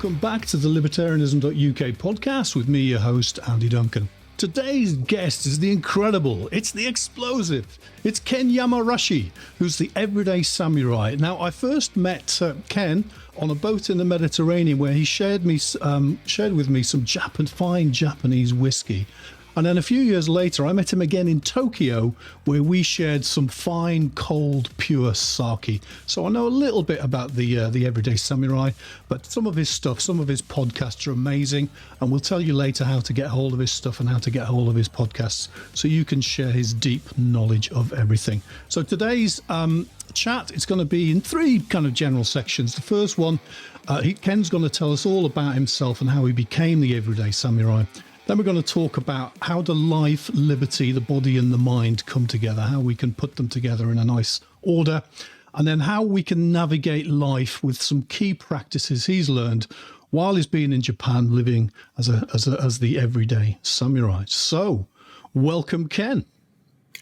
welcome back to the Libertarianism.uk podcast with me, your host, Andy Duncan. Today's guest is the incredible, it's the explosive, it's Ken Yamarashi, who's the everyday samurai. Now, I first met Ken on a boat in the Mediterranean where he shared with me some fine Japanese whiskey. And then a few years later, I met him again in Tokyo, where we shared some fine, cold, pure sake. So I know a little bit about the Everyday Samurai, but some of his stuff, some of his podcasts are amazing. And we'll tell you later how to get hold of his stuff and how to get hold of his podcasts so you can share his deep knowledge of everything. So today's chat is going to be in three kind of general sections. The first one, Ken's going to tell us all about himself and how he became the Everyday Samurai. Then we're going to talk about how do life, liberty, the body and the mind come together, how we can put them together in a nice order, and then how we can navigate life with some key practices he's learned while he's been in Japan living as the everyday samurai. So, welcome, Ken.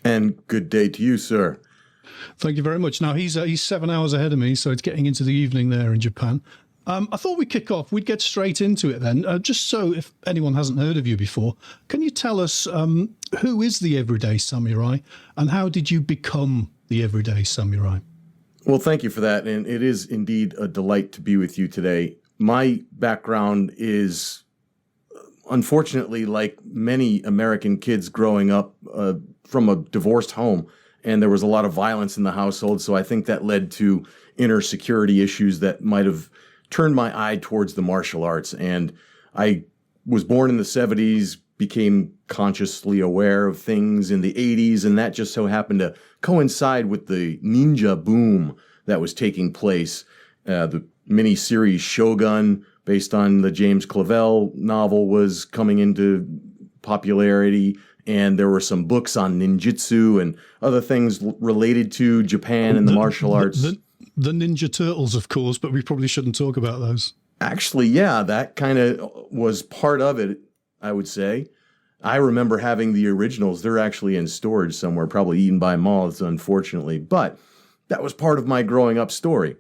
And good day to you, sir. Thank you very much. Now, he's 7 hours ahead of me, so it's getting into the evening there in Japan. I thought we'd kick off. We'd get straight into it then. Just so if anyone hasn't heard of you before, can you tell us who is the Everyday Samurai and how did you become the Everyday Samurai? Well, thank you for that. And it is indeed a delight to be with you today. My background is, unfortunately, like many American kids growing up from a divorced home. And there was a lot of violence in the household. So I think that led to inner security issues that might have turned my eye towards the martial arts. And I was born in the 70s, became consciously aware of things in the 80s, and that just so happened to coincide with the ninja boom that was taking place. The miniseries Shogun, based on the James Clavell novel, was coming into popularity, and there were some books on ninjutsu and other things related to Japan and the martial arts. The Ninja Turtles, of course, but we probably shouldn't talk about those. Actually, yeah, that kind of was part of it, I would say. I remember having the originals. They're actually in storage somewhere, probably eaten by moths, unfortunately. But that was part of my growing up story.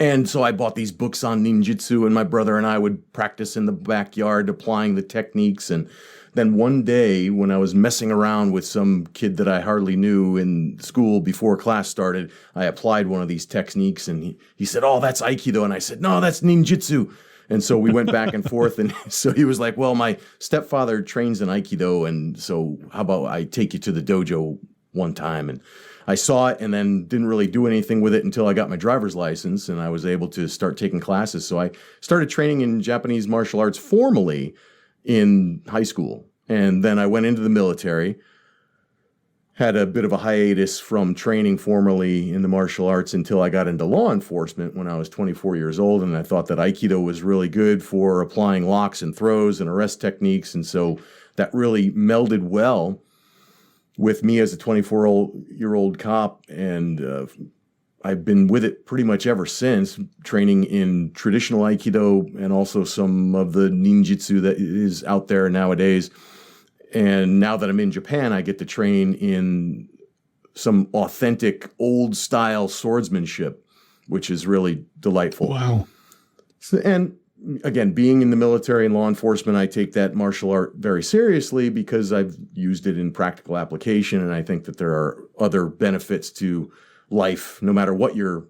And so I bought these books on ninjutsu, and my brother and I would practice in the backyard applying the techniques. And then one day when I was messing around with some kid that I hardly knew in school before class started, I applied one of these techniques, and he said, "Oh, that's Aikido." And I said, "No, that's ninjutsu." And so we went back and forth. And so he was like, "Well, my stepfather trains in Aikido, and so how about I take you to the dojo one time?" And I saw it and then didn't really do anything with it until I got my driver's license and I was able to start taking classes. So I started training in Japanese martial arts formally in high school. And then I went into the military, had a bit of a hiatus from training formally in the martial arts until I got into law enforcement when I was 24 years old. And I thought that Aikido was really good for applying locks and throws and arrest techniques. And so that really melded well with me as a 24-year-old cop. And I've been with it pretty much ever since, training in traditional Aikido and also some of the ninjutsu that is out there nowadays. And now that I'm in Japan, I get to train in some authentic old-style swordsmanship, which is really delightful. Wow. And again, being in the military and law enforcement, I take that martial art very seriously because I've used it in practical application. And I think that there are other benefits to life, no matter what your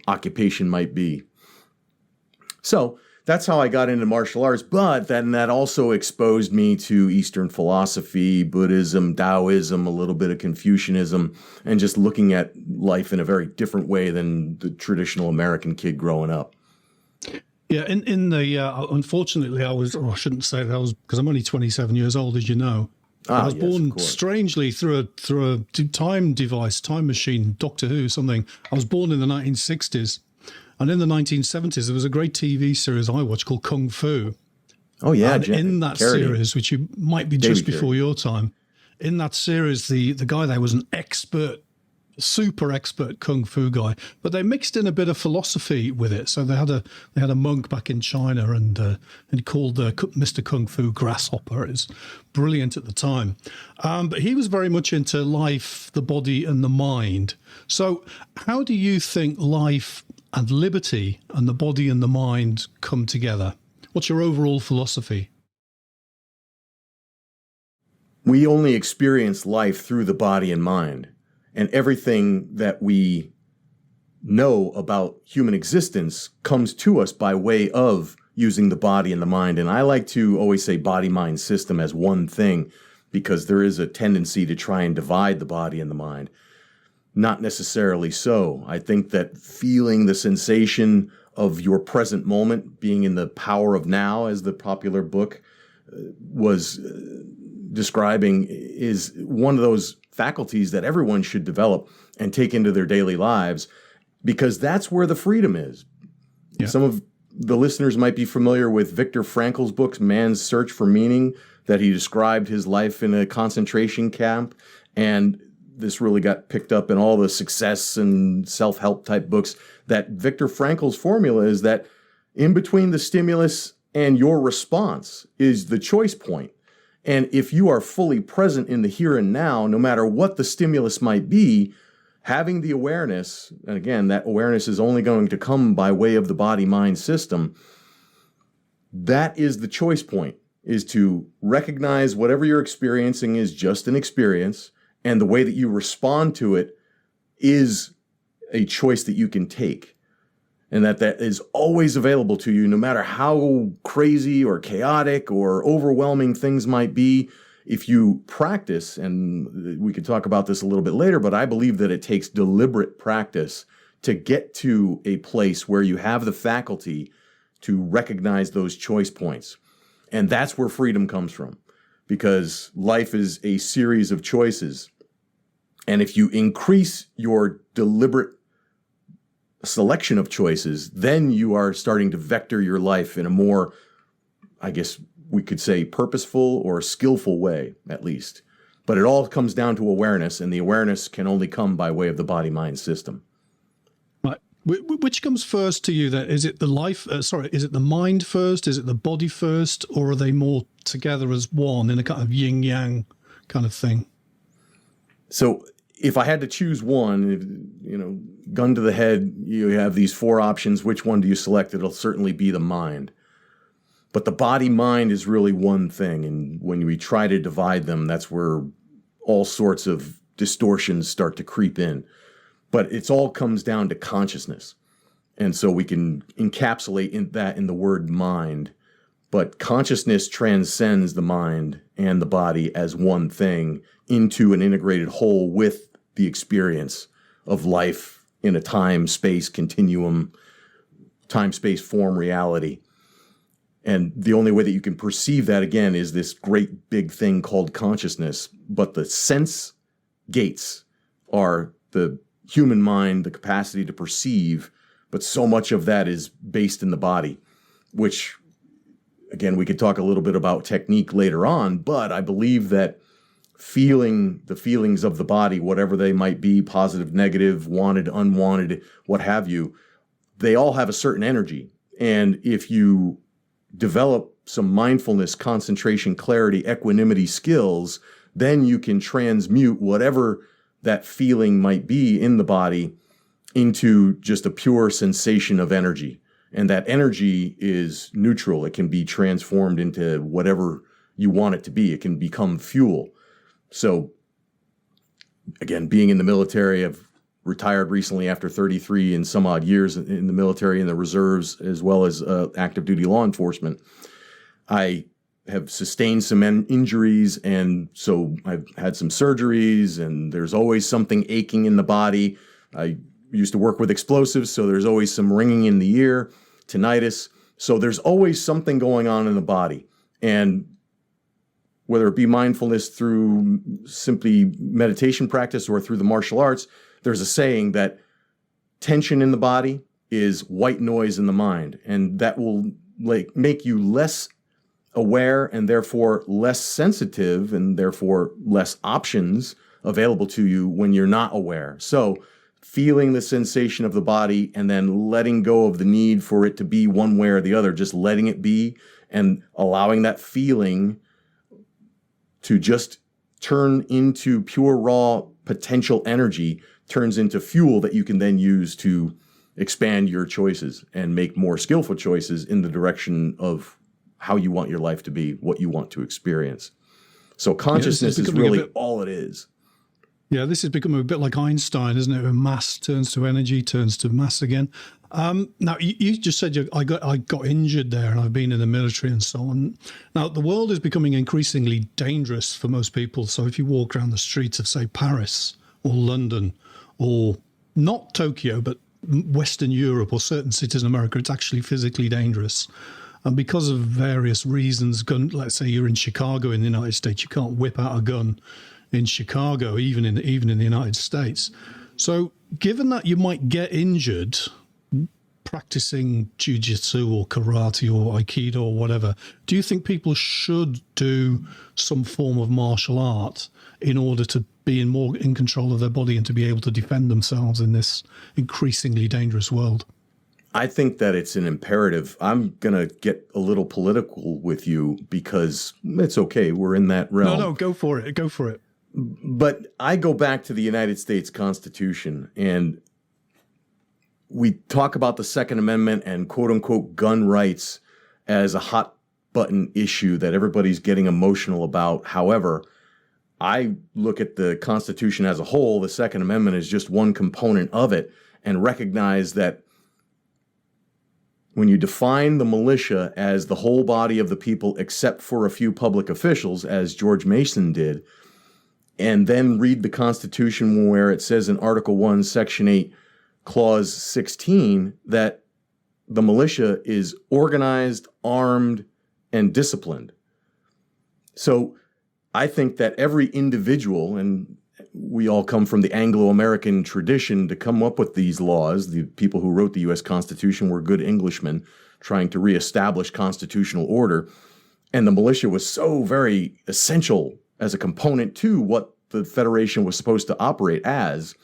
occupation might be. So that's how I got into martial arts. But then that also exposed me to Eastern philosophy, Buddhism, Taoism, a little bit of Confucianism, and just looking at life in a very different way than the traditional American kid growing up. Yeah, in the unfortunately, I shouldn't say that I was, because I'm only 27 years old, as you know. I was born strangely through a time device, time machine, Doctor Who, something. I was born in the 1960s, and in the 1970s, there was a great TV series I watched called Kung Fu. Oh yeah, and in that series, which you might be just before your time, in that series, the guy there was an expert super expert kung fu guy, but they mixed in a bit of philosophy with it. So they had a monk back in China, and called Mr. Kung Fu Grasshopper. It was brilliant at the time, but he was very much into life, the body, and the mind. So how do you think life and liberty and the body and the mind come together? What's your overall philosophy? We only experience life through the body and mind. And everything that we know about human existence comes to us by way of using the body and the mind. And I like to always say body-mind system as one thing, because there is a tendency to try and divide the body and the mind. Not necessarily so. I think that feeling the sensation of your present moment, being in the power of now, as the popular book was describing, is one of those faculties that everyone should develop and take into their daily lives, because that's where the freedom is. Yeah. Some of the listeners might be familiar with Viktor Frankl's book, Man's Search for Meaning, that he described his life in a concentration camp. And this really got picked up in all the success and self-help type books, that Viktor Frankl's formula is that in between the stimulus and your response is the choice point. And if you are fully present in the here and now, no matter what the stimulus might be, having the awareness, and again, that awareness is only going to come by way of the body-mind system, that is the choice point, is to recognize whatever you're experiencing is just an experience, and the way that you respond to it is a choice that you can take. And that is always available to you, no matter how crazy or chaotic or overwhelming things might be. If you practice, and we could talk about this a little bit later, but I believe that it takes deliberate practice to get to a place where you have the faculty to recognize those choice points. And that's where freedom comes from, because life is a series of choices. And if you increase your deliberate selection of choices, then you are starting to vector your life in a more, I guess we could say, purposeful or skillful way, at least. But it all comes down to awareness, and the awareness can only come by way of the body-mind system. Right. Which comes first to you then? Is it the is it the mind first? Is it the body first? Or are they more together as one in a kind of yin-yang kind of thing? So if I had to choose one, gun to the head, you have these four options. Which one do you select? It'll certainly be the mind. But the body-mind is really one thing. And when we try to divide them, that's where all sorts of distortions start to creep in. But it all comes down to consciousness. And so we can encapsulate that in the word mind. But consciousness transcends the mind and the body as one thing into an integrated whole with the experience of life in a time-space continuum, time-space form reality. And the only way that you can perceive that, again, is this great big thing called consciousness. But the sense gates are the human mind, the capacity to perceive, but so much of that is based in the body, which, again, we could talk a little bit about technique later on, but I believe that feeling the feelings of the body, whatever they might be, positive, negative, wanted, unwanted, what have you, they all have a certain energy. And if you develop some mindfulness, concentration, clarity, equanimity skills, then you can transmute whatever that feeling might be in the body into just a pure sensation of energy. And that energy is neutral. It can be transformed into whatever you want it to be. It can become fuel. So, again, being in the military, I've retired recently after 33 and some odd years in the military and the reserves, as well as active duty law enforcement. I have sustained some injuries, and so I've had some surgeries, and there's always something aching in the body. I used to work with explosives, so there's always some ringing in the ear, tinnitus. So there's always something going on in the body. And whether it be mindfulness through simply meditation practice or through the martial arts, there's a saying that tension in the body is white noise in the mind. And that will make you less aware and therefore less sensitive and therefore less options available to you when you're not aware. So feeling the sensation of the body and then letting go of the need for it to be one way or the other, just letting it be and allowing that feeling to just turn into pure raw potential energy, turns into fuel that you can then use to expand your choices and make more skillful choices in the direction of how you want your life to be, what you want to experience. So consciousness is really all it is. Yeah, this is becoming a bit like Einstein, isn't it? Where mass turns to energy, turns to mass again. Now, you just said I got injured there, and I've been in the military and so on. Now, the world is becoming increasingly dangerous for most people. So if you walk around the streets of, say, Paris or London or not Tokyo, but Western Europe or certain cities in America, it's actually physically dangerous. And because of various reasons, let's say you're in Chicago in the United States, you can't whip out a gun in Chicago, even in the United States. So given that you might get injured practicing Jiu-Jitsu or karate or Aikido or whatever, do you think people should do some form of martial art in order to be more in control of their body and to be able to defend themselves in this increasingly dangerous world? I think that it's an imperative. I'm going to get a little political with you because it's okay. We're in that realm. No, go for it. Go for it. But I go back to the United States Constitution, and we talk about the Second Amendment and quote unquote gun rights as a hot button issue that everybody's getting emotional about. However, I look at the Constitution as a whole. The Second Amendment is just one component of it, and recognize that when you define the militia as the whole body of the people except for a few public officials, as George Mason did, and then read the Constitution where it says in Article 1, Section 8, Clause 16, that the militia is organized, armed, and disciplined. So I think that every individual, and we all come from the Anglo-American tradition to come up with these laws. The people who wrote the U.S. Constitution were good Englishmen trying to reestablish constitutional order. And the militia was so very essential as a component to what the Federation was supposed to operate as,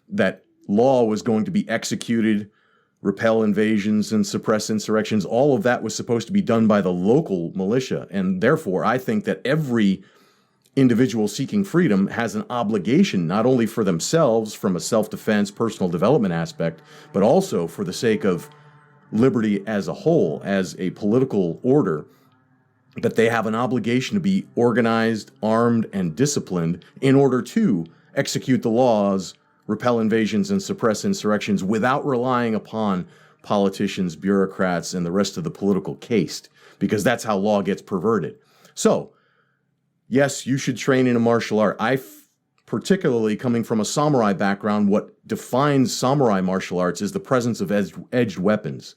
that law was going to be executed, repel invasions and suppress insurrections. All of that was supposed to be done by the local militia. And therefore, I think that every individual seeking freedom has an obligation, not only for themselves from a self-defense, personal development aspect, but also for the sake of liberty as a whole, as a political order, that they have an obligation to be organized, armed, and disciplined in order to execute the laws, repel invasions, and suppress insurrections without relying upon politicians, bureaucrats, and the rest of the political caste, because that's how law gets perverted. So, yes, you should train in a martial art. Particularly coming from a samurai background, what defines samurai martial arts is the presence of edged weapons.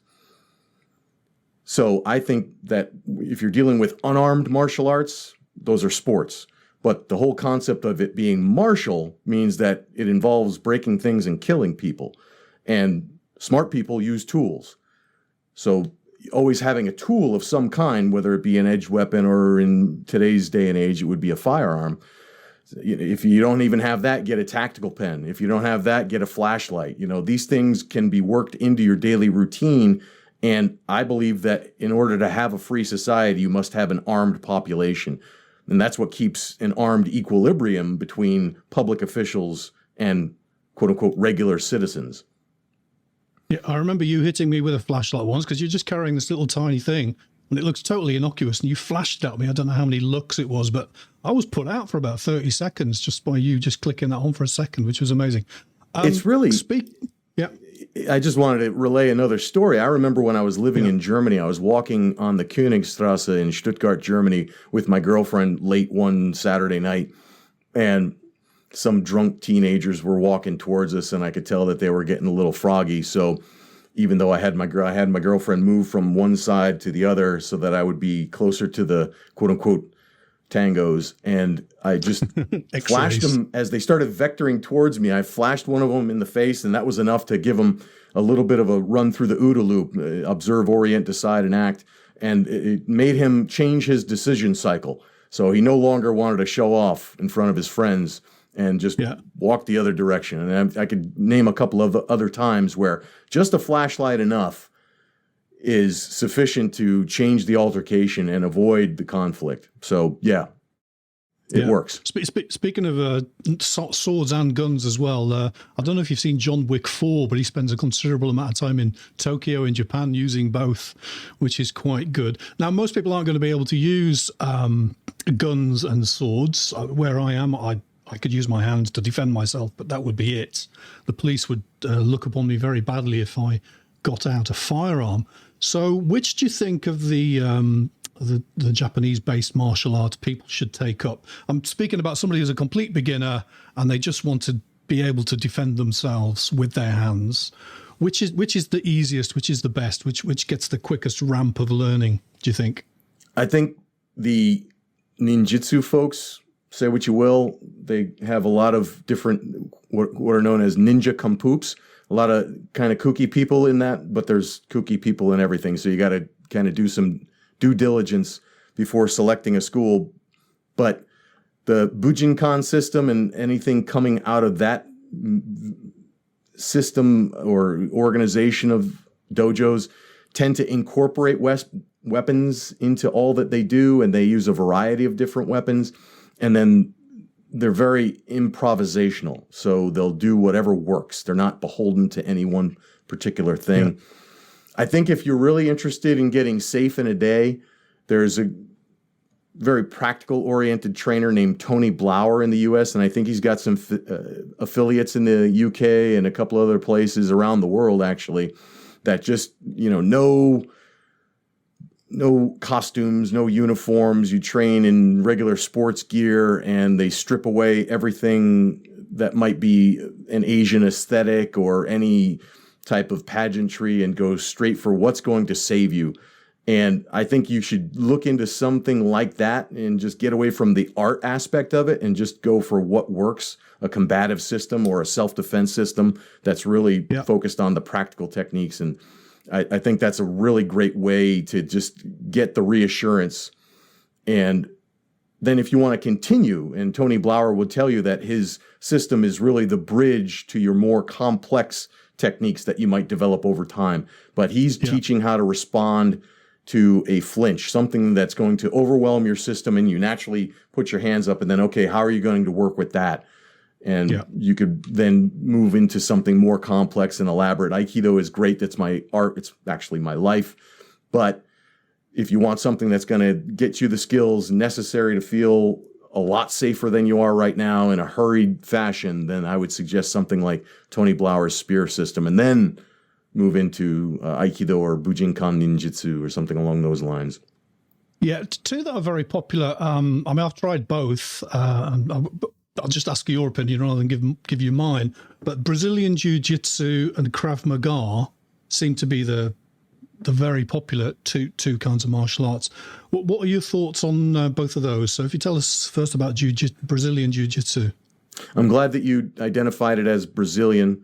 So I think that if you're dealing with unarmed martial arts, those are sports. But the whole concept of it being martial means that it involves breaking things and killing people. And smart people use tools. So always having a tool of some kind, whether it be an edged weapon or in today's day and age, it would be a firearm. If you don't even have that, get a tactical pen. If you don't have that, get a flashlight. These things can be worked into your daily routine. And I believe that in order to have a free society, you must have an armed population. And that's what keeps an armed equilibrium between public officials and quote unquote regular citizens. Yeah, I remember you hitting me with a flashlight once because you're just carrying this little tiny thing and it looks totally innocuous and you flashed at me. I don't know how many looks it was, but I was put out for about 30 seconds just by you just clicking that on for a second, which was amazing. It's really... Yeah. I just wanted to relay another story. I remember when I was living in Germany, I was walking on the Königstrasse in Stuttgart, Germany with my girlfriend late one Saturday night, and some drunk teenagers were walking towards us, and I could tell that they were getting a little froggy. So even though I had my girlfriend move from one side to the other so that I would be closer to the quote unquote tangos, and I just flashed them as they started vectoring towards me. I flashed one of them in the face, and that was enough to give them a little bit of a run through the OODA loop, observe, orient, decide, and act. And it made him change his decision cycle. So he no longer wanted to show off in front of his friends and just walk the other direction. And I could name a couple of other times where just a flashlight enough is sufficient to change the altercation and avoid the conflict. So, it works. Speaking of swords and guns as well, I don't know if you've seen John Wick 4, but he spends a considerable amount of time in Tokyo in Japan using both, which is quite good. Now, most people aren't going to be able to use guns and swords. Where I am, I could use my hands to defend myself, but that would be it. The police would look upon me very badly if I got out a firearm. So which do you think of the Japanese-based martial arts people should take up? I'm speaking about somebody who's a complete beginner and they just want to be able to defend themselves with their hands. Which is the easiest, which is the best, which gets the quickest ramp of learning, do you think? I think the ninjutsu folks, say what you will, they have a lot of different, what are known as ninja kumpoops, a lot of kind of kooky people in that, but there's kooky people in everything. So you got to kind of do some due diligence before selecting a school. But the Bujinkan system and anything coming out of that system or organization of dojos tend to incorporate weapons into all that they do, and they use a variety of different weapons. And then they're very improvisational. So they'll do whatever works. They're not beholden to any one particular thing. Yeah. I think if you're really interested in getting safe in a day, there's a very practical-oriented trainer named Tony Blauer in the U.S., and I think he's got some affiliates in the U.K. and a couple other places around the world, actually, that just, no costumes, no uniforms. You train in regular sports gear, and they strip away everything that might be an Asian aesthetic or any type of pageantry and go straight for what's going to save you. And I think you should look into something like that and just get away from the art aspect of it and just go for what works, a combative system or a self-defense system that's really focused on the practical techniques. And I think that's a really great way to just get the reassurance. And then if you want to continue, and Tony Blauer would tell you that his system is really the bridge to your more complex techniques that you might develop over time. But he's teaching how to respond to a flinch, something that's going to overwhelm your system, and you naturally put your hands up, and then, okay, how are you going to work with that? And you could then move into something more complex and elaborate. Aikido is great. That's my art. It's actually my life. But if you want something that's going to get you the skills necessary to feel a lot safer than you are right now in a hurried fashion, then I would suggest something like Tony Blauer's spear system, and then move into Aikido or Bujinkan Ninjutsu or something along those lines. Yeah, two that are very popular. I've tried both. I'll just ask your opinion rather than give you mine. But Brazilian Jiu-Jitsu and Krav Maga seem to be the very popular two kinds of martial arts. What are your thoughts on both of those? So if you tell us first about Brazilian Jiu-Jitsu. I'm glad that you identified it as Brazilian.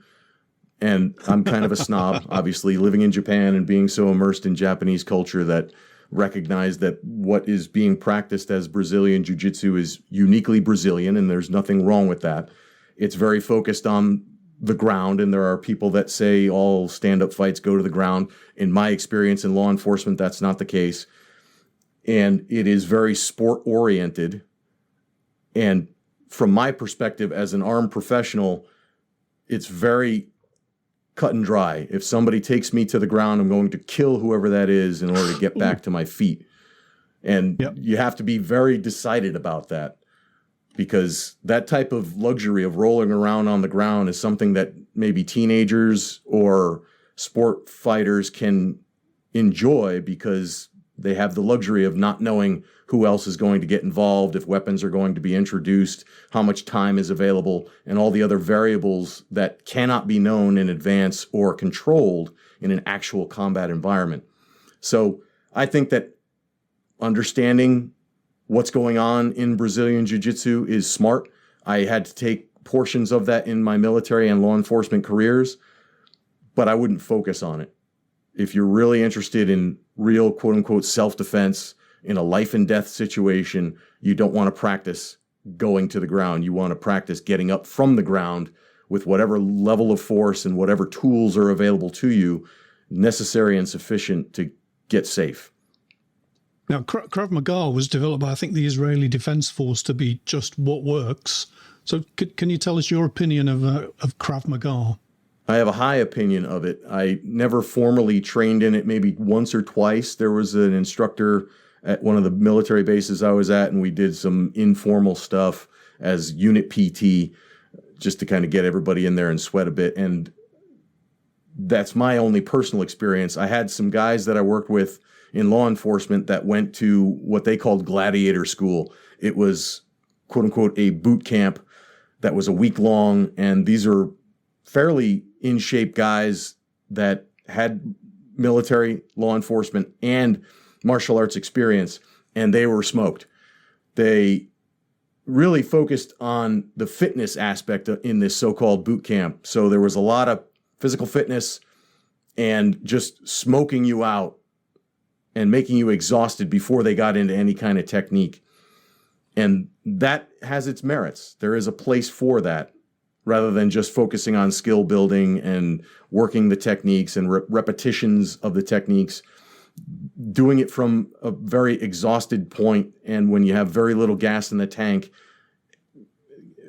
And I'm kind of a snob, obviously, living in Japan and being so immersed in Japanese culture that recognize that what is being practiced as Brazilian Jiu-Jitsu is uniquely Brazilian, and there's nothing wrong with that. It's very focused on the ground, and there are people that say all stand-up fights go to the ground. In my experience in law enforcement, that's not the case. And it is very sport-oriented. And from my perspective as an armed professional, it's very cut and dry. If somebody takes me to the ground, I'm going to kill whoever that is in order to get back to my feet. And you have to be very decided about that, because that type of luxury of rolling around on the ground is something that maybe teenagers or sport fighters can enjoy because they have the luxury of not knowing who else is going to get involved, if weapons are going to be introduced, how much time is available, and all the other variables that cannot be known in advance or controlled in an actual combat environment. So I think that understanding what's going on in Brazilian Jiu-Jitsu is smart. I had to take portions of that in my military and law enforcement careers, but I wouldn't focus on it. If you're really interested in real quote-unquote self-defense in a life and death situation, you don't want to practice going to the ground. You want to practice getting up from the ground with whatever level of force and whatever tools are available to you, necessary and sufficient to get safe. Now, Krav Maga was developed by, I think, the Israeli Defense Force to be just what works. So can you tell us your opinion of Krav Maga? I have a high opinion of it. I never formally trained in it, maybe once or twice. There was an instructor at one of the military bases I was at, and we did some informal stuff as unit PT just to kind of get everybody in there and sweat a bit. And that's my only personal experience. I had some guys that I worked with in law enforcement that went to what they called gladiator school. It was, quote unquote, a boot camp that was a week long. And these are fairly in shape guys that had military, law enforcement, and martial arts experience, and they were smoked. They really focused on the fitness aspect in this so-called boot camp. So there was a lot of physical fitness and just smoking you out and making you exhausted before they got into any kind of technique. And that has its merits. There is a place for that, rather than just focusing on skill building and working the techniques and repetitions of the techniques, doing it from a very exhausted point. And when you have very little gas in the tank,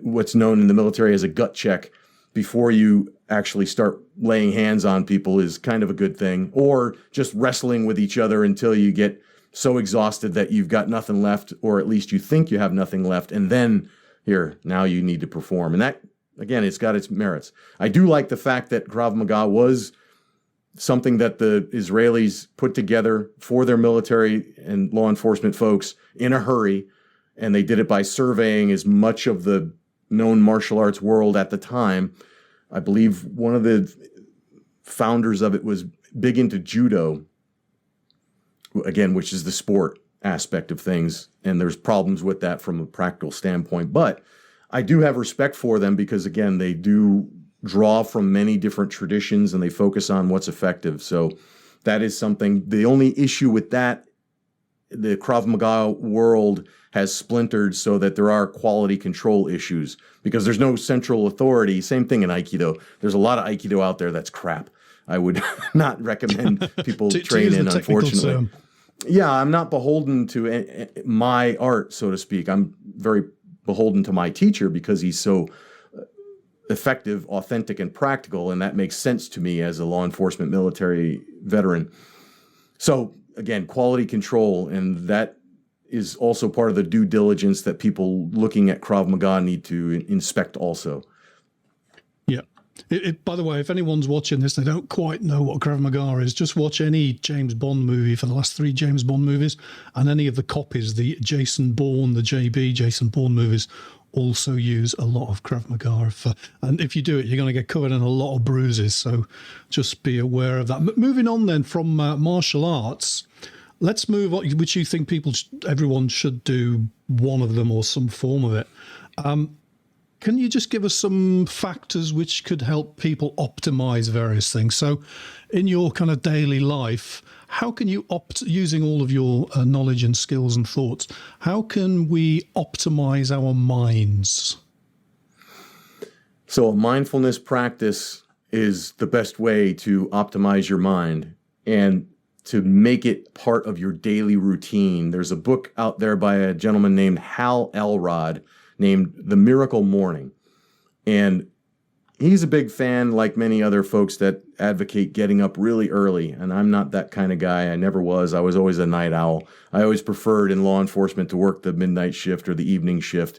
what's known in the military as a gut check, before you actually start laying hands on people is kind of a good thing. Or just wrestling with each other until you get so exhausted that you've got nothing left, or at least you think you have nothing left. And then now you need to perform. And that, again, it's got its merits. I do like the fact that Krav Maga was something that the Israelis put together for their military and law enforcement folks in a hurry, and they did it by surveying as much of the known martial arts world at the time. I believe one of the founders of it was big into judo, again, which is the sport aspect of things, and there's problems with that from a practical standpoint. But I do have respect for them because, again, they do draw from many different traditions and they focus on what's effective. So that is something. The only issue with that, the Krav Maga world has splintered so that there are quality control issues because there's no central authority. Same thing in Aikido. There's a lot of Aikido out there that's crap. I would not recommend people train in, unfortunately. Yeah, I'm not beholden to my art, so to speak. I'm very beholden to my teacher because he's so effective, authentic, and practical, and that makes sense to me as a law enforcement military veteran. So, again, quality control, and that is also part of the due diligence that people looking at Krav Maga need to inspect also. Yeah. By the way, if anyone's watching this, they don't quite know what Krav Maga is, just watch any James Bond movie for the last 3 James Bond movies, and any of the copies, the Jason Bourne, the JB, Jason Bourne movies, also use a lot of Krav Maga. And if you do it, you're going to get covered in a lot of bruises, so just be aware of that. Moving on then from martial arts, let's move on, which you think everyone should do one of them or some form of it. Can you just give us some factors which could help people optimize various things? So in your kind of daily life, how can you using all of your knowledge and skills and thoughts, how can we optimize our minds? So a mindfulness practice is the best way to optimize your mind and to make it part of your daily routine. There's a book out there by a gentleman named Hal Elrod named The Miracle Morning. And he's a big fan, like many other folks that advocate getting up really early. And I'm not that kind of guy. I never was. I was always a night owl. I always preferred in law enforcement to work the midnight shift or the evening shift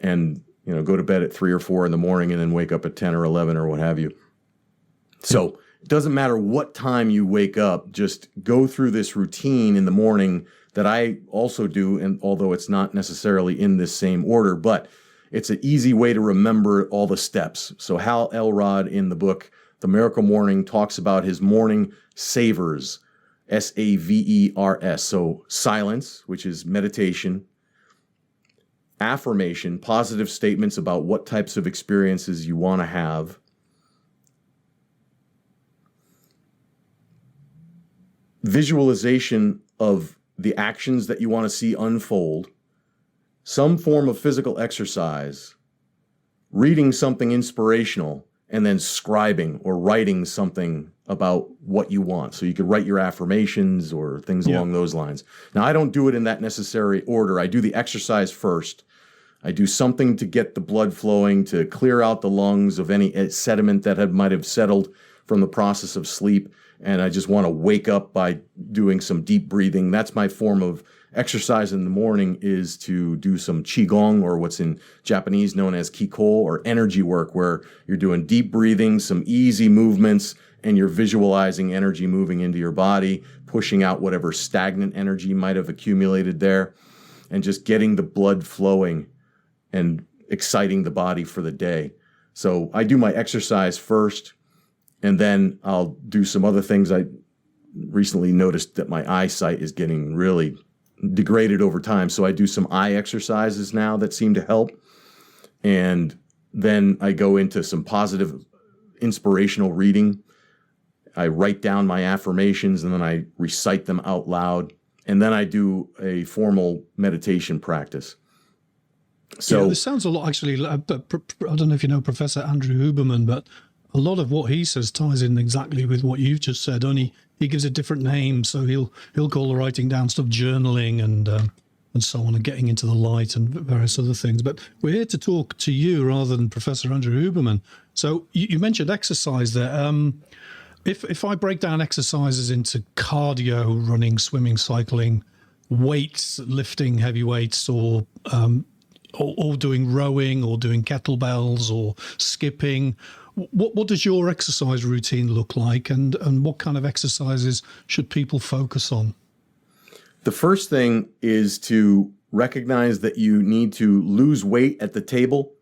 and, go to bed at 3 or 4 in the morning and then wake up at 10 or 11 or what have you. So it doesn't matter what time you wake up, just go through this routine in the morning that I also do, and although it's not necessarily in this same order, but it's an easy way to remember all the steps. So Hal Elrod in the book, The Miracle Morning, talks about his morning savers, SAVERS. So silence, which is meditation, affirmation, positive statements about what types of experiences you want to have, visualization of the actions that you want to see unfold, some form of physical exercise, reading something inspirational, and then scribing or writing something about what you want. So you could write your affirmations or things along those lines. Now, I don't do it in that necessary order. I do the exercise first. I do something to get the blood flowing, to clear out the lungs of any sediment that might have settled from the process of sleep. And I just want to wake up by doing some deep breathing. That's my form of exercise in the morning, is to do some qigong, or what's in Japanese known as kiko, or energy work, where you're doing deep breathing, some easy movements, and you're visualizing energy moving into your body, pushing out whatever stagnant energy might have accumulated there, and just getting the blood flowing and exciting the body for the day. So I do my exercise first, and then I'll do some other things. I recently noticed that my eyesight is getting really degraded over time. So I do some eye exercises now that seem to help. And then I go into some positive inspirational reading. I write down my affirmations and then I recite them out loud. And then I do a formal meditation practice. So this sounds a lot, actually. I don't know if you know Professor Andrew Huberman, but a lot of what he says ties in exactly with what you've just said, only he gives a different name. So he'll call the writing down stuff journaling and so on, and getting into the light and various other things. But we're here to talk to you rather than Professor Andrew Huberman. So you mentioned exercise there. If I break down exercises into cardio, running, swimming, cycling, weights, lifting heavy weights, or doing rowing, or doing kettlebells, or skipping, what does your exercise routine look like, and what kind of exercises should people focus on? The first thing is to recognize that you need to lose weight at the table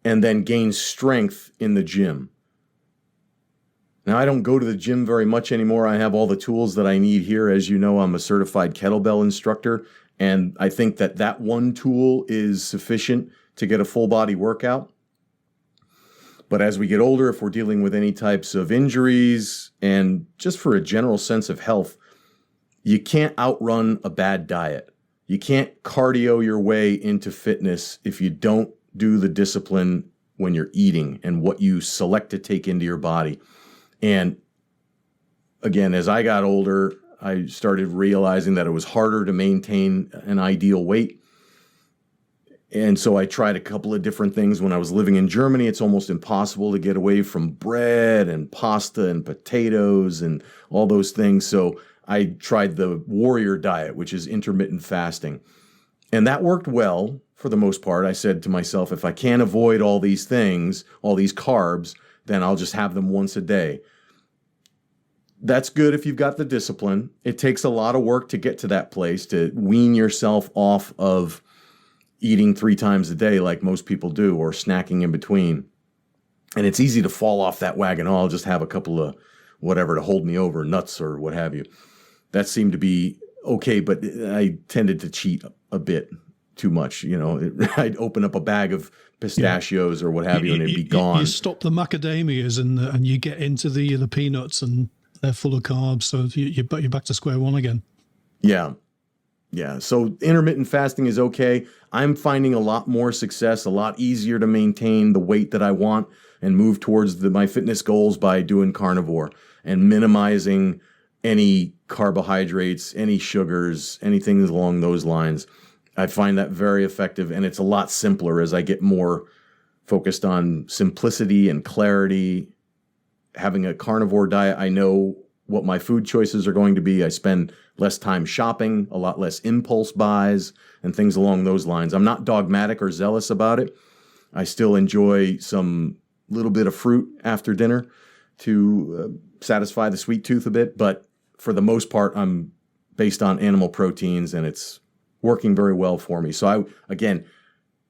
and then gain strength in the gym. Now, I don't go to the gym very much anymore. I have all the tools that I need here. As you know, I'm a certified kettlebell instructor, and I think that one tool is sufficient to get a full body workout. But as we get older, if we're dealing with any types of injuries and just for a general sense of health, you can't outrun a bad diet. You can't cardio your way into fitness if you don't do the discipline when you're eating and what you select to take into your body. And again, as I got older, I started realizing that it was harder to maintain an ideal weight. And so I tried a couple of different things. When I was living in Germany, it's almost impossible to get away from bread and pasta and potatoes and all those things. So I tried the warrior diet, which is intermittent fasting. And that worked well for the most part. I said to myself, if I can't avoid all these things, all these carbs, then I'll just have them once a day. That's good if you've got the discipline. It takes a lot of work to get to that place, to wean yourself off of eating 3 times a day like most people do, or snacking in between. And it's easy to fall off that wagon. Oh, I'll just have a couple of whatever to hold me over, nuts or what have you. That seemed to be okay, but I tended to cheat a bit too much. You know, I'd open up a bag of pistachios or what have you, and it'd be gone. You stop the macadamias and you get into the peanuts, and they're full of carbs. So you're back to square one again. Yeah. Yeah. So intermittent fasting is okay. I'm finding a lot more success, a lot easier to maintain the weight that I want and move towards my fitness goals by doing carnivore and minimizing any carbohydrates, any sugars, anything along those lines. I find that very effective, and it's a lot simpler as I get more focused on simplicity and clarity. Having a carnivore diet, I know what my food choices are going to be. I spend less time shopping, a lot less impulse buys, and things along those lines. I'm not dogmatic or zealous about it. I still enjoy some little bit of fruit after dinner to satisfy the sweet tooth a bit, but for the most part, I'm based on animal proteins, and it's working very well for me. So again,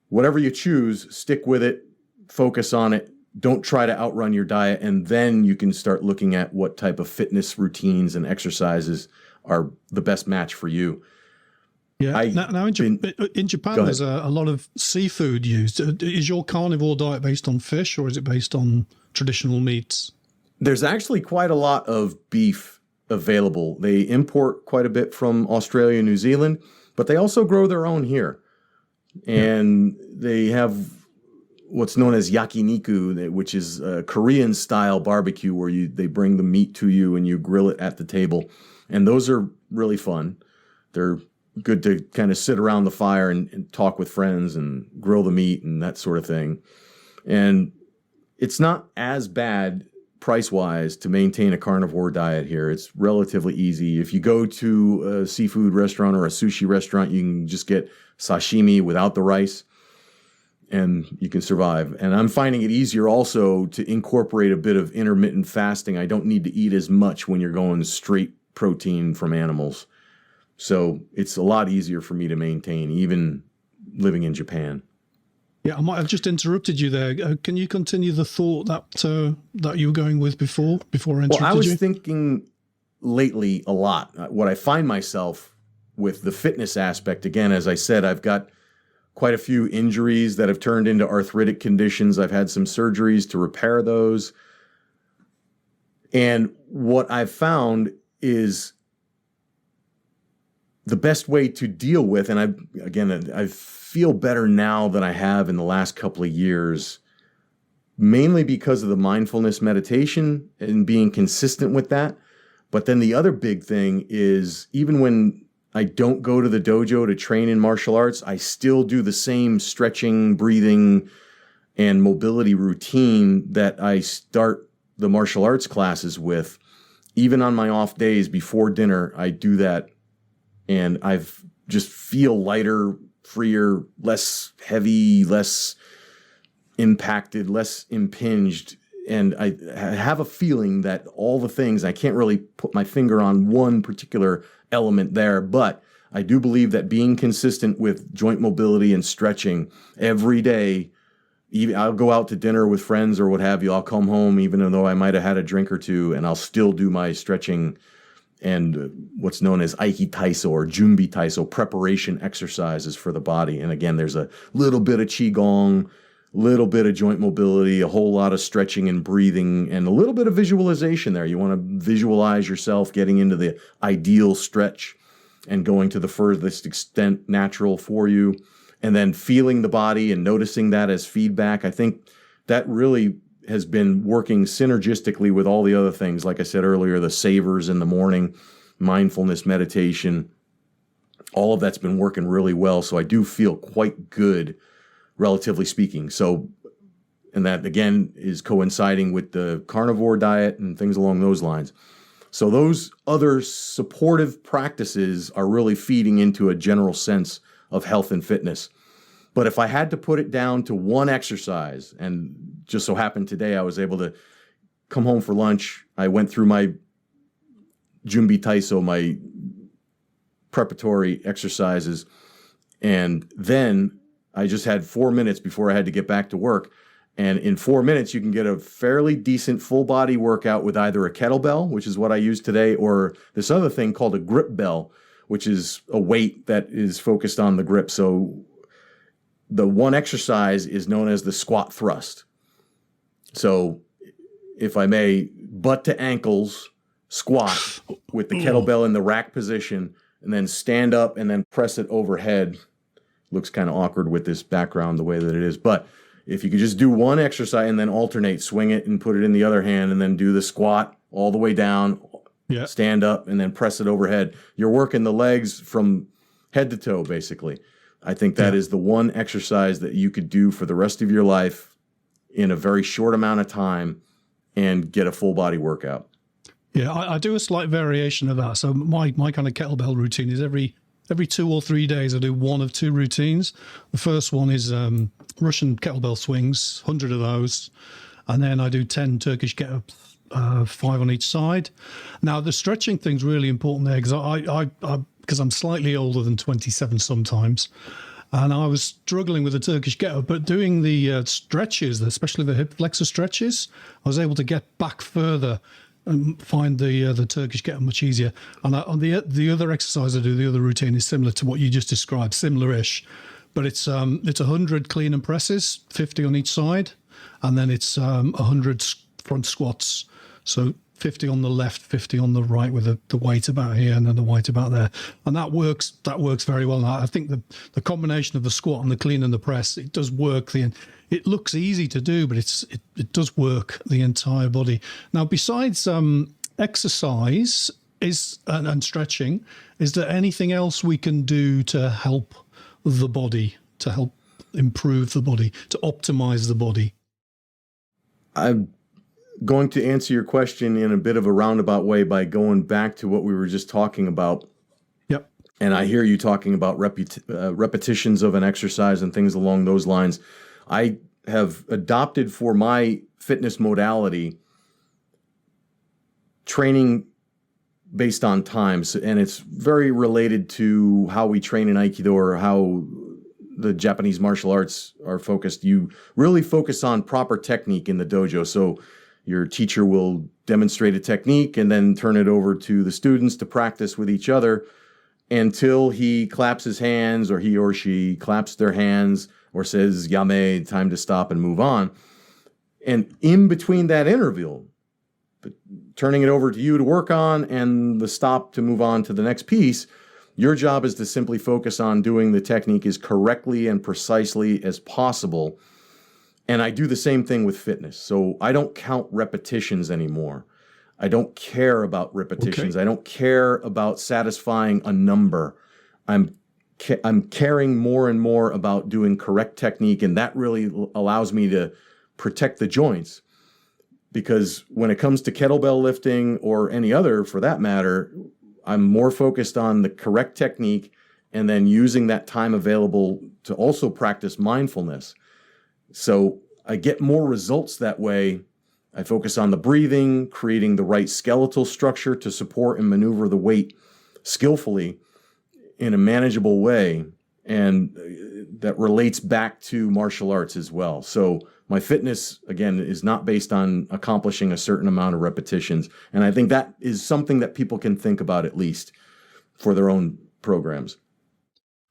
whatever you choose, stick with it, focus on it. Don't try to outrun your diet, and then you can start looking at what type of fitness routines and exercises are the best match for you. Yeah. Now in Japan, there's a lot of seafood used. Is your carnivore diet based on fish, or is it based on traditional meats? There's actually quite a lot of beef available. They import quite a bit from Australia and New Zealand, but they also grow their own here. and they have what's known as yakiniku, which is a Korean style barbecue where they bring the meat to you and you grill it at the table. And those are really fun. They're good to kind of sit around the fire and talk with friends and grill the meat and that sort of thing. And it's not as bad price-wise to maintain a carnivore diet here. It's relatively easy. If you go to a seafood restaurant or a sushi restaurant, you can just get sashimi without the rice, and you can survive. And I'm finding it easier also to incorporate a bit of intermittent fasting. I don't need to eat as much when you're going straight protein from animals. So it's a lot easier for me to maintain, even living in Japan. Yeah, I might have just interrupted you there. Can you continue the thought that you were going with before I interrupted you? Well, I was thinking lately a lot. What I find myself with the fitness aspect, again, as I said, I've got quite a few injuries that have turned into arthritic conditions. I've had some surgeries to repair those. And what I've found is the best way to deal with, and I feel better now than I have in the last couple of years, mainly because of the mindfulness meditation and being consistent with that. But then the other big thing is, even when I don't go to the dojo to train in martial arts, I still do the same stretching, breathing, and mobility routine that I start the martial arts classes with. Even on my off days before dinner, I do that, and I've just feel lighter, freer, less heavy, less impacted, less impinged. And I have a feeling that all the things, I can't really put my finger on one particular element there, but I do believe that being consistent with joint mobility and stretching every day, even I'll go out to dinner with friends or what have you, I'll come home even though I might have had a drink or two, and I'll still do my stretching and what's known as Aiki Taiso or Junbi Taiso, preparation exercises for the body. And again, there's a little bit of Qigong, little bit of joint mobility, a whole lot of stretching and breathing, and a little bit of visualization there. You want to visualize yourself getting into the ideal stretch and going to the furthest extent natural for you, and then feeling the body and noticing that as feedback. I think that really has been working synergistically with all the other things. Like I said earlier, the savers in the morning, mindfulness meditation, all of that's been working really well. So I do feel quite good, relatively speaking. So, and that again is coinciding with the carnivore diet and things along those lines. So those other supportive practices are really feeding into a general sense of health and fitness. But if I had to put it down to one exercise, and just so happened today I was able to come home for lunch, I went through my Junbi Taiso, my preparatory exercises, and then I just had 4 minutes before I had to get back to work. And in 4 minutes, you can get a fairly decent full body workout with either a kettlebell, which is what I use today, or this other thing called a grip bell, which is a weight that is focused on the grip. So the one exercise is known as the squat thrust. So if I may, butt to ankles, squat with the kettlebell in the rack position, and then stand up and then press it overhead. Looks kind of awkward with this background the way that it is. But if you could just do one exercise and then alternate, swing it and put it in the other hand, and then do the squat all the way down, stand up, and then press it overhead. You're working the legs from head to toe, basically. I think that is the one exercise that you could do for the rest of your life in a very short amount of time and get a full body workout. Yeah, I do a slight variation of that. So my kind of kettlebell routine is every 2 or 3 days I do one of two routines. The first one is Russian kettlebell swings, 100 of those. And then I do 10 Turkish get-ups, 5 on each side. Now, the stretching thing's really important there because I'm slightly older than 27 sometimes. And I was struggling with the Turkish get-up, but doing the stretches, especially the hip flexor stretches, I was able to get back further and find the Turkish get-up much easier. And the other exercise I do, the other routine, is similar to what you just described, similar-ish. But it's 100 clean and presses, 50 on each side, and then it's 100 front squats. So 50 on the left, 50 on the right, with the weight about here and then the weight about there. And that works very well. And I think the combination of the squat and the clean and the press, it does work. It looks easy to do, but it does work the entire body. Now, besides exercise and stretching, is there anything else we can do to help the body, to help improve the body, to optimize the body? I'm going to answer your question in a bit of a roundabout way by going back to what we were just talking about. Yep. And I hear you talking about repetitions of an exercise and things along those lines. I have adopted for my fitness modality training based on times, and it's very related to how we train in Aikido or how the Japanese martial arts are focused. You really focus on proper technique in the dojo. So your teacher will demonstrate a technique and then turn it over to the students to practice with each other until he claps his hands, or he or she claps their hands or says, "Yame, time to stop and move on." And in between that interval, turning it over to you to work on and the stop to move on to the next piece, your job is to simply focus on doing the technique as correctly and precisely as possible. And I do the same thing with fitness. So I don't count repetitions anymore. I don't care about repetitions. Okay. I don't care about satisfying a number. I'm caring more and more about doing correct technique, and that really allows me to protect the joints. Because when it comes to kettlebell lifting or any other for that matter, I'm more focused on the correct technique and then using that time available to also practice mindfulness. So I get more results that way. I focus on the breathing, creating the right skeletal structure to support and maneuver the weight skillfully in a manageable way. And that relates back to martial arts as well. So my fitness, again, is not based on accomplishing a certain amount of repetitions. And I think that is something that people can think about, at least for their own programs.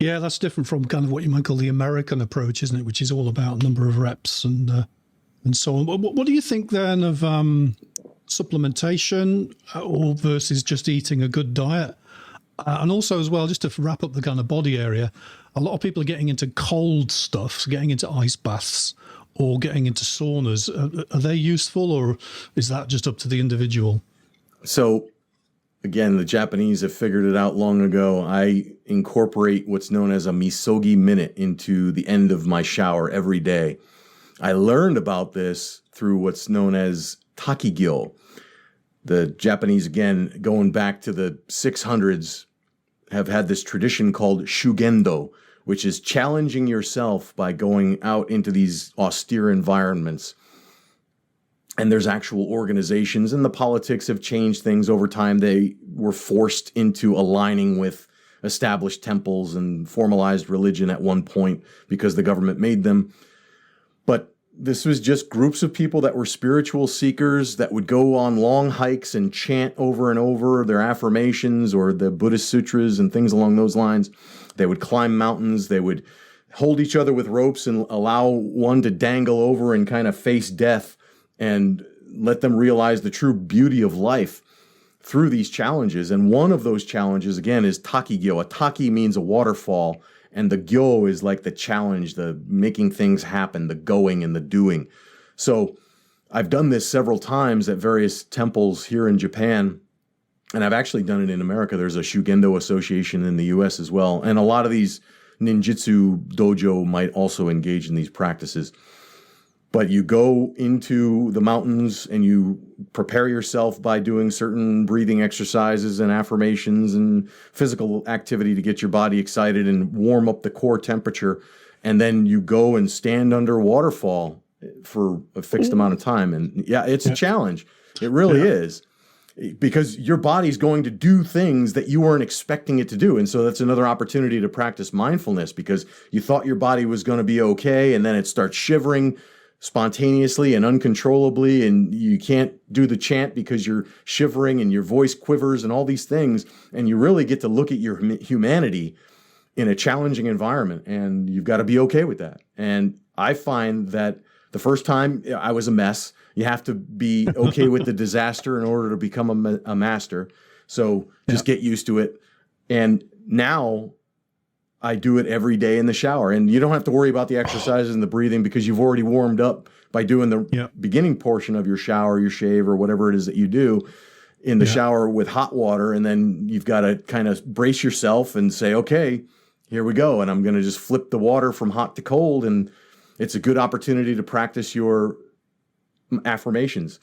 Yeah, that's different from kind of what you might call the American approach, isn't it? Which is all about number of reps and so on. What do you think then of supplementation or versus just eating a good diet? And also as well, just to wrap up the kind of body area, a lot of people are getting into cold stuff, so getting into ice baths or getting into saunas. Are they useful, or is that just up to the individual? So again, the Japanese have figured it out long ago. I incorporate what's known as a misogi minute into the end of my shower every day. I learned about this through what's known as takigyo. The Japanese, again, going back to the 600s, have had this tradition called shugendo, which is challenging yourself by going out into these austere environments. And there's actual organizations, and the politics have changed things over time. They were forced into aligning with established temples and formalized religion at one point because the government made them. But this was just groups of people that were spiritual seekers that would go on long hikes and chant over and over their affirmations or the Buddhist sutras and things along those lines. They would climb mountains. They would hold each other with ropes and allow one to dangle over and kind of face death and let them realize the true beauty of life through these challenges. And one of those challenges, again, is takigyo. A taki means a waterfall, and the gyo is like the challenge, the making things happen, the going and the doing. So I've done this several times at various temples here in Japan, and I've actually done it in America. There's a Shugendo association in the US as well. And a lot of these ninjutsu dojo might also engage in these practices. But you go into the mountains and you prepare yourself by doing certain breathing exercises and affirmations and physical activity to get your body excited and warm up the core temperature. And then you go and stand under a waterfall for a fixed amount of time. And yeah, it's a challenge. It really is. Because your body's going to do things that you weren't expecting it to do. And so that's another opportunity to practice mindfulness, because you thought your body was going to be okay, and then it starts shivering spontaneously and uncontrollably, and you can't do the chant because you're shivering and your voice quivers and all these things. And you really get to look at your humanity in a challenging environment, and you've got to be okay with that. And I find that The first time I was a mess. You have to be okay with the disaster in order to become a master. So just get used to it. And now I do it every day in the shower. And you don't have to worry about the exercises and the breathing because you've already warmed up by doing the beginning portion of your shower, your shave, or whatever it is that you do in the shower with hot water. And then you've got to kind of brace yourself and say, okay, here we go. And I'm going to just flip the water from hot to cold. And it's a good opportunity to practice your affirmations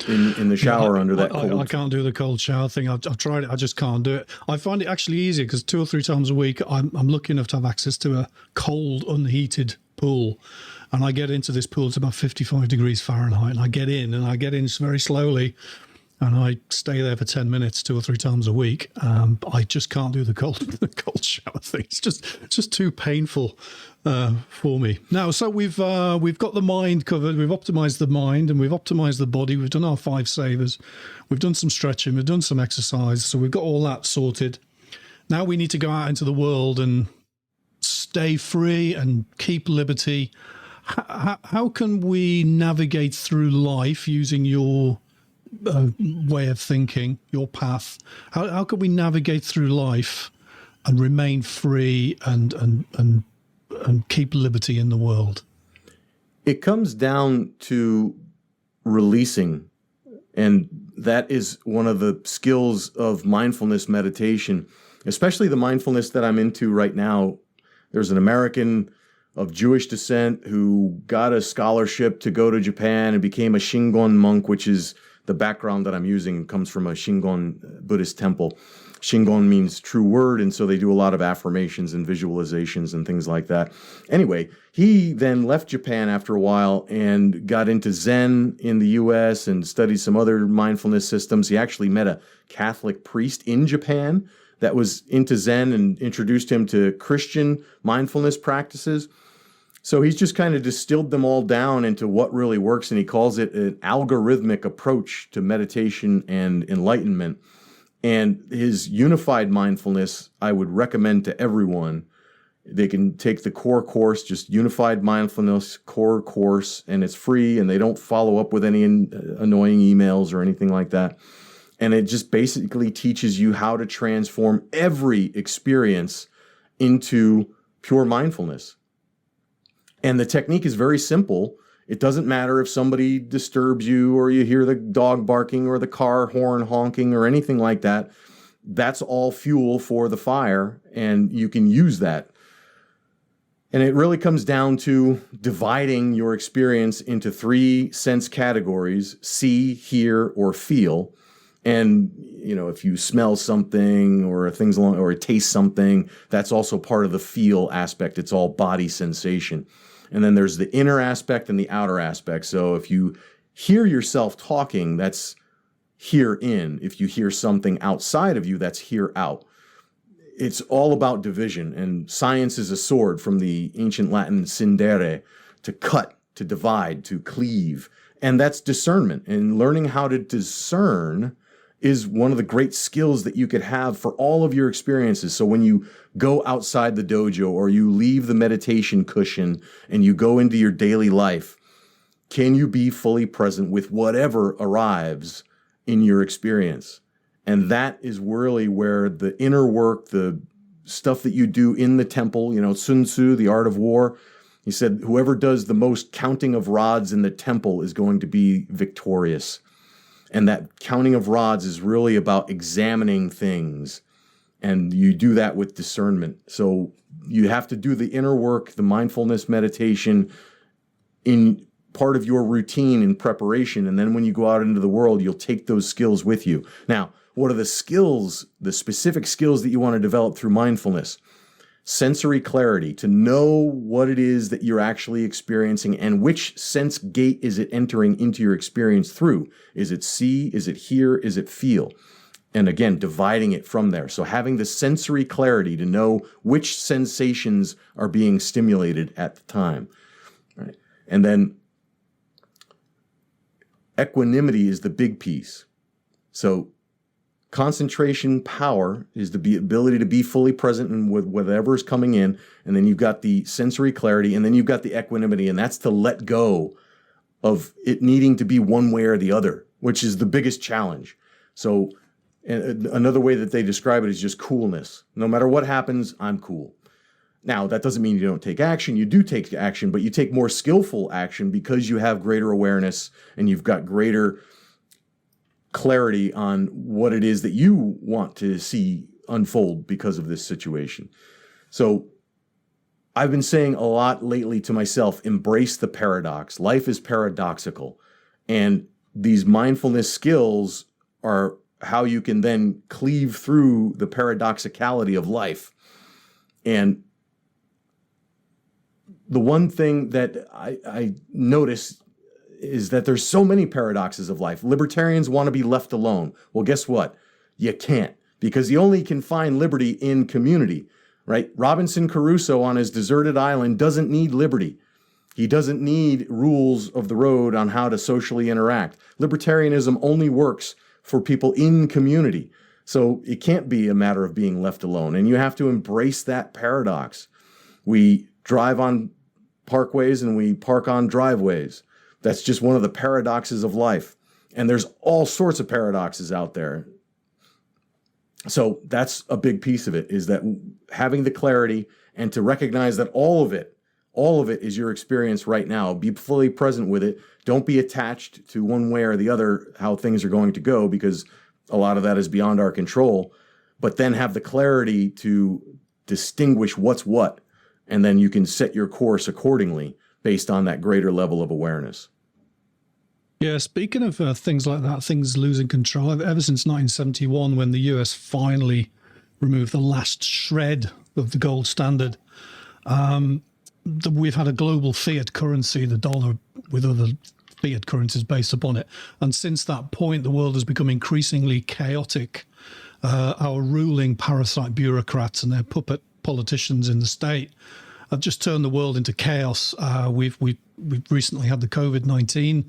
in the shower under that cold. I can't do the cold shower thing. I've tried it. I just can't do it. I find it actually easier because 2 or 3 times a week, I'm lucky enough to have access to a cold, unheated pool. And I get into this pool, it's about 55 degrees Fahrenheit. And I get in very slowly. And I stay there for 10 minutes, 2 or 3 times a week. I just can't do the cold shower thing. It's just too painful for me. Now, so we've got the mind covered. We've optimized the mind and we've optimized the body. We've done our 5 savers. We've done some stretching. We've done some exercise. So we've got all that sorted. Now we need to go out into the world and stay free and keep liberty. How can we navigate through life using your way of thinking, your path? How can we navigate through life and remain free and keep liberty in the world? It comes down to releasing, and that is one of the skills of mindfulness meditation, especially the mindfulness that I'm into right now. There's an American of Jewish descent who got a scholarship to go to Japan and became a Shingon monk, which is the background that I'm using comes from a Shingon Buddhist temple. Shingon means true word, and so they do a lot of affirmations and visualizations and things like that. Anyway, he then left Japan after a while and got into Zen in the US and studied some other mindfulness systems. He actually met a Catholic priest in Japan that was into Zen and introduced him to Christian mindfulness practices. So he's just kind of distilled them all down into what really works, and he calls it an algorithmic approach to meditation and enlightenment. And his unified mindfulness, I would recommend to everyone. They can take the core course, just unified mindfulness core course, and it's free, and they don't follow up with any annoying emails or anything like that. And it just basically teaches you how to transform every experience into pure mindfulness. And the technique is very simple. It doesn't matter if somebody disturbs you or you hear the dog barking or the car horn honking or anything like that. That's all fuel for the fire, and you can use that. And it really comes down to dividing your experience into 3 sense categories: see, hear, or feel. And, you know, if you smell something or things along, or taste something, that's also part of the feel aspect. It's all body sensation. And then there's the inner aspect and the outer aspect. So if you hear yourself talking, that's hear in. If you hear something outside of you, that's hear out. It's all about division. And science is a sword, from the ancient Latin scindere, to cut, to divide, to cleave. And that's discernment. And learning how to discern is one of the great skills that you could have for all of your experiences. So when you go outside the dojo or you leave the meditation cushion and you go into your daily life, can you be fully present with whatever arrives in your experience? And that is really where the inner work, the stuff that you do in the temple, you know, Sun Tzu, The Art of War, he said, whoever does the most counting of rods in the temple is going to be victorious. And that counting of rods is really about examining things. And you do that with discernment. So you have to do the inner work, the mindfulness meditation, in part of your routine in preparation. And then when you go out into the world, you'll take those skills with you. Now, what are the skills, the specific skills that you want to develop through mindfulness? Sensory clarity, to know what it is that you're actually experiencing and which sense gate is it entering into your experience through. Is it see? Is it hear? Is it feel? And again, dividing it from there. So having the sensory clarity to know which sensations are being stimulated at the time. Right? And then equanimity is the big piece. So concentration power is the ability to be fully present in with whatever is coming in. And then you've got the sensory clarity, and then you've got the equanimity, and that's to let go of it needing to be one way or the other, which is the biggest challenge. So another way that they describe it is just coolness. No matter what happens, I'm cool. Now, that doesn't mean you don't take action. You do take action, but you take more skillful action because you have greater awareness and you've got greater clarity on what it is that you want to see unfold because of this situation. So I've been saying a lot lately to myself, embrace the paradox. Life is paradoxical. And these mindfulness skills are how you can then cleave through the paradoxicality of life. And the one thing that I notice is that there's so many paradoxes of life. Libertarians want to be left alone. Well, guess what? You can't, because you only can find liberty in community, right? Robinson Crusoe on his deserted island doesn't need liberty. He doesn't need rules of the road on how to socially interact. Libertarianism only works for people in community. So it can't be a matter of being left alone. And you have to embrace that paradox. We drive on parkways and we park on driveways. That's just one of the paradoxes of life. And there's all sorts of paradoxes out there. So that's a big piece of it, is that having the clarity and to recognize that all of it is your experience right now. Be fully present with it. Don't be attached to one way or the other how things are going to go, because a lot of that is beyond our control. But then have the clarity to distinguish what's what, and then you can set your course accordingly based on that greater level of awareness. Yeah, speaking of things like that, things losing control, ever since 1971, when the US finally removed the last shred of the gold standard, we've had a global fiat currency, the dollar, with other fiat currencies based upon it. And since that point, the world has become increasingly chaotic. Our ruling parasite bureaucrats and their puppet politicians in the state have just turned the world into chaos. We've recently had the COVID-19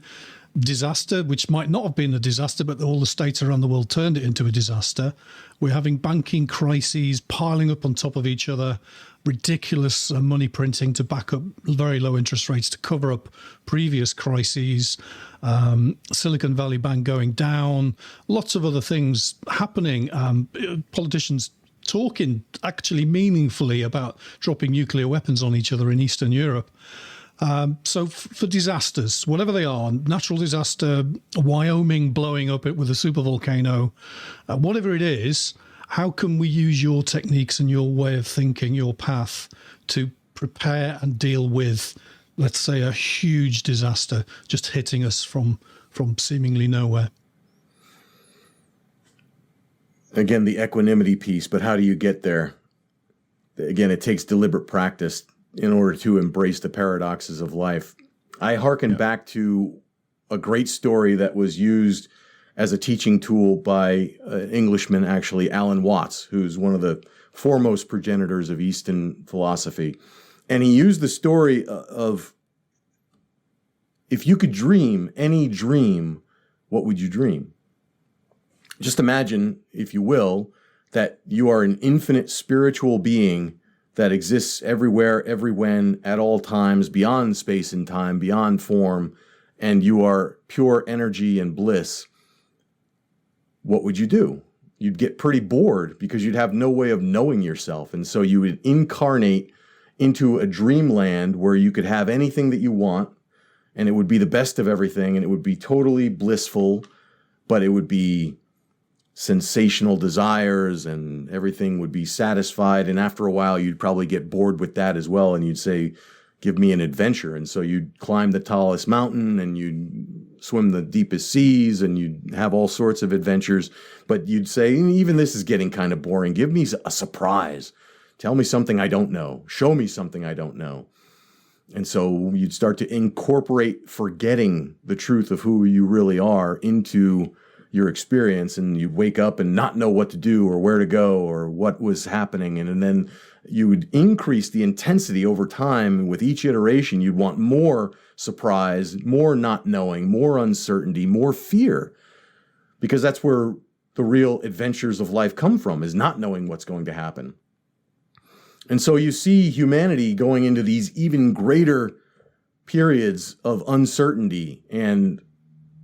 disaster, which might not have been a disaster, but all the states around the world turned it into a disaster. We're having banking crises piling up on top of each other, ridiculous money printing to back up very low interest rates to cover up previous crises, Silicon Valley Bank going down, lots of other things happening, politicians talking actually meaningfully about dropping nuclear weapons on each other in Eastern Europe. So for disasters, whatever they are, natural disaster, Wyoming blowing up with a supervolcano, whatever it is, how can we use your techniques and your way of thinking, your path, to prepare and deal with, let's say, a huge disaster just hitting us from seemingly nowhere? Again, the equanimity piece, but how do you get there? Again, it takes deliberate practice in order to embrace the paradoxes of life. I hearken back to a great story that was used as a teaching tool by an Englishman, actually, Alan Watts, who's one of the foremost progenitors of Eastern philosophy. And he used the story of, if you could dream any dream, what would you dream? Just imagine, if you will, that you are an infinite spiritual being that exists everywhere, every when, at all times, beyond space and time, beyond form, and you are pure energy and bliss. What would you do? You'd get pretty bored because you'd have no way of knowing yourself. And so you would incarnate into a dreamland where you could have anything that you want, and it would be the best of everything, and it would be totally blissful, but it would be sensational desires and everything would be satisfied. And after a while, you'd probably get bored with that as well. And you'd say, give me an adventure. And so you'd climb the tallest mountain and you'd swim the deepest seas and you'd have all sorts of adventures. But you'd say, even this is getting kind of boring. Give me a surprise. Tell me something I don't know. Show me something I don't know. And so you'd start to incorporate forgetting the truth of who you really are into your experience, and you wake up and not know what to do or where to go or what was happening. And then you would increase the intensity over time. With each iteration, you'd want more surprise, more not knowing, more uncertainty, more fear, because that's where the real adventures of life come from, is not knowing what's going to happen. And so you see humanity going into these even greater periods of uncertainty, and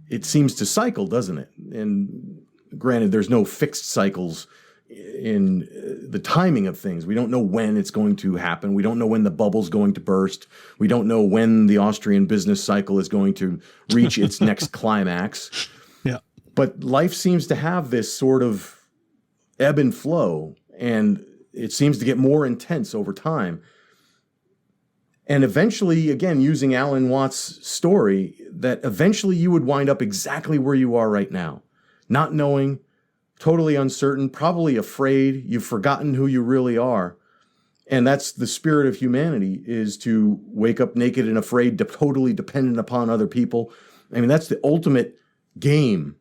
it seems to cycle, doesn't it? And granted, there's no fixed cycles in the timing of things. We don't know when it's going to happen. We don't know when the bubble's going to burst. We don't know when the Austrian business cycle is going to reach its next climax. Yeah. But life seems to have this sort of ebb and flow, and it seems to get more intense over time. And eventually, again, using Alan Watts' story, that eventually you would wind up exactly where you are right now, not knowing, totally uncertain, probably afraid. You've forgotten who you really are. And that's the spirit of humanity, is to wake up naked and afraid, totally dependent upon other people. I mean, that's the ultimate game,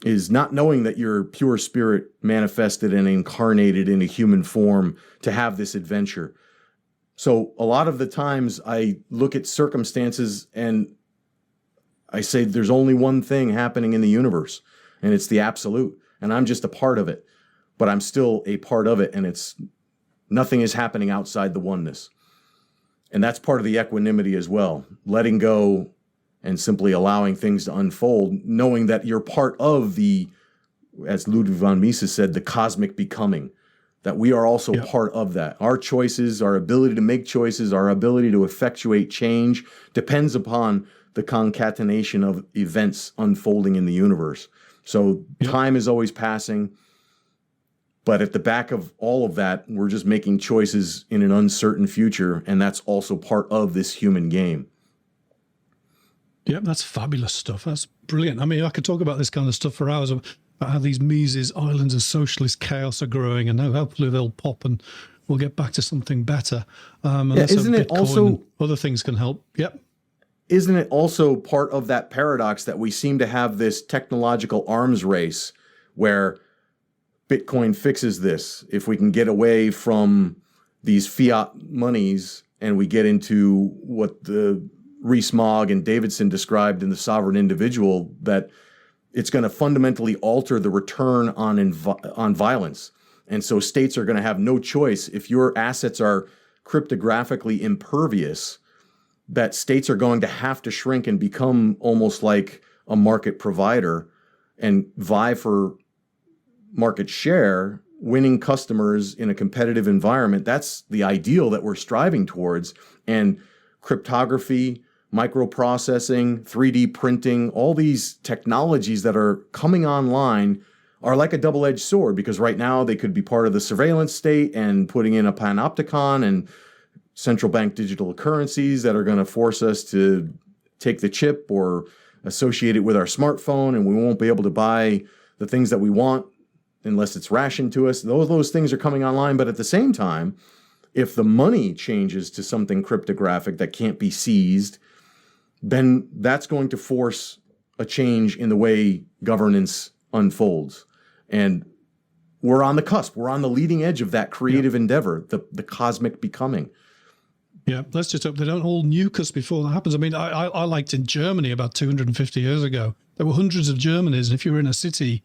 is not knowing that you're pure spirit manifested and incarnated in a human form to have this adventure. So a lot of the times I look at circumstances and I say there's only one thing happening in the universe, and it's the absolute. And I'm just a part of it, but I'm still a part of it, and nothing is happening outside the oneness. And that's part of the equanimity as well, letting go and simply allowing things to unfold, knowing that you're part of the, as Ludwig von Mises said, the cosmic becoming, that we are also part of that. Our choices, our ability to make choices, our ability to effectuate change depends upon the concatenation of events unfolding in the universe. So time is always passing, but at the back of all of that, we're just making choices in an uncertain future, and that's also part of this human game. Yep, that's fabulous stuff. That's brilliant. I mean, I could talk about this kind of stuff for hours, about how these Mises islands of socialist chaos are growing, and how hopefully they'll pop and we'll get back to something better. And isn't it also other things can help? Yep. Isn't it also part of that paradox that we seem to have this technological arms race where Bitcoin fixes this? If we can get away from these fiat monies and we get into what the Rees-Mogg and Davidson described in The Sovereign Individual, that it's going to fundamentally alter the return on violence. And so states are going to have no choice. If your assets are cryptographically impervious, that states are going to have to shrink and become almost like a market provider and vie for market share, winning customers in a competitive environment. That's the ideal that we're striving towards. And cryptography, microprocessing, 3D printing, all these technologies that are coming online are like a double-edged sword, because right now they could be part of the surveillance state and putting in a panopticon and central bank digital currencies that are going to force us to take the chip or associate it with our smartphone, and we won't be able to buy the things that we want unless it's rationed to us. Those things are coming online. But at the same time, if the money changes to something cryptographic that can't be seized, then that's going to force a change in the way governance unfolds. And we're on the cusp. We're on the leading edge of that creative endeavor, the cosmic becoming. Yeah, let's just hope they don't all nuke us before that happens. I mean, I liked in Germany about 250 years ago, there were hundreds of Germanies, and if you were in a city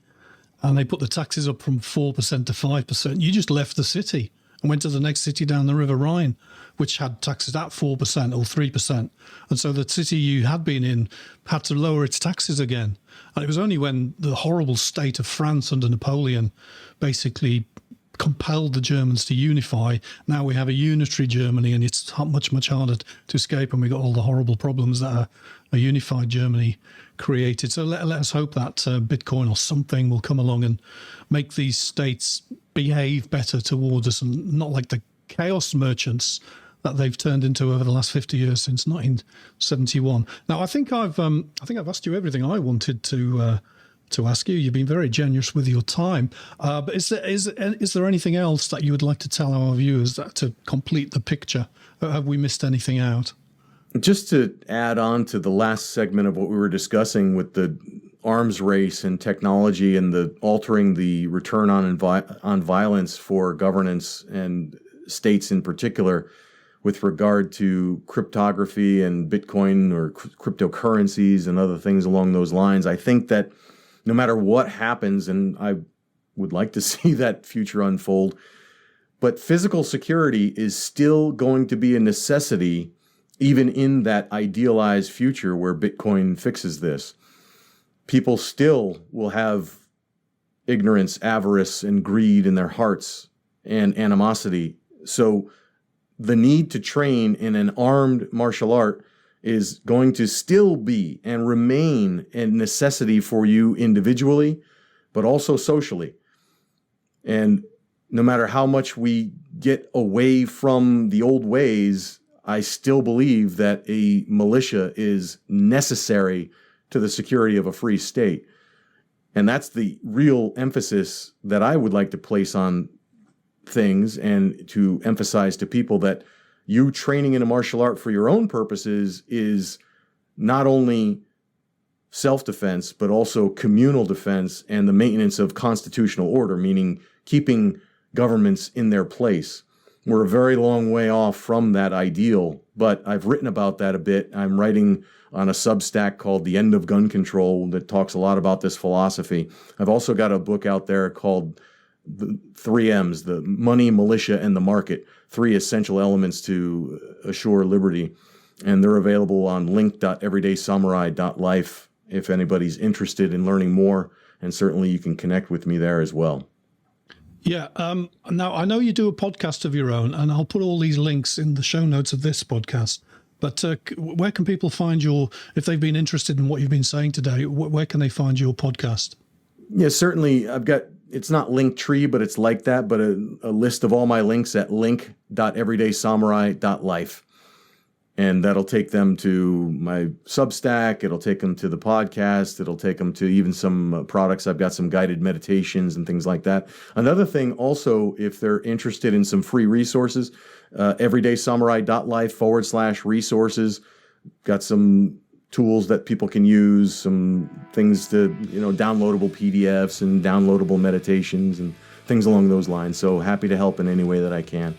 and they put the taxes up from 4% to 5%, you just left the city and went to the next city down the River Rhine, which had taxes at 4% or 3%. And so the city you had been in had to lower its taxes again. And it was only when the horrible state of France under Napoleon basically compelled the Germans to unify. Now we have a unitary Germany, and it's much, much harder to escape, and we got all the horrible problems that a unified Germany created. So let us hope that Bitcoin or something will come along and make these states behave better towards us, and not like the chaos merchants that they've turned into over the last 50 years since 1971. Now, I think I've asked you everything I wanted to ask you. You've been very generous with your time. But is there anything else that you would like to tell our viewers to complete the picture? Have we missed anything out? Just to add on to the last segment of what we were discussing with the arms race and technology and the altering the return on violence for governance and states in particular, with regard to cryptography and Bitcoin or cryptocurrencies and other things along those lines, I think that no matter what happens, and I would like to see that future unfold. But physical security is still going to be a necessity, even in that idealized future where Bitcoin fixes this. People still will have ignorance, avarice, and greed in their hearts and animosity. So the need to train in an armed martial art is going to still be and remain a necessity for you individually, but also socially. And no matter how much we get away from the old ways, I still believe that a militia is necessary to the security of a free state. And that's the real emphasis that I would like to place on things, and to emphasize to people that you training in a martial art for your own purposes is not only self-defense, but also communal defense and the maintenance of constitutional order, meaning keeping governments in their place. We're a very long way off from that ideal, but I've written about that a bit. I'm writing on a Substack called The End of Gun Control that talks a lot about this philosophy. I've also got a book out there called the 3Ms, the money, militia, and the market, 3 essential elements to assure liberty. And they're available on link.everydaysamurai.life if anybody's interested in learning more. And certainly you can connect with me there as well. Yeah. Now, I know you do a podcast of your own, and I'll put all these links in the show notes of this podcast. But where can people find if they've been interested in what you've been saying today, where can they find your podcast? Yeah, certainly. It's not Linktree, but it's like that, but a list of all my links at link.everydaysamurai.life. And that'll take them to my Substack. It'll take them to the podcast. It'll take them to even some products. I've got some guided meditations and things like that. Another thing also, if they're interested in some free resources, everydaysamurai.life/resources. Got some tools that people can use, some things to, downloadable PDFs and downloadable meditations and things along those lines. So happy to help in any way that I can.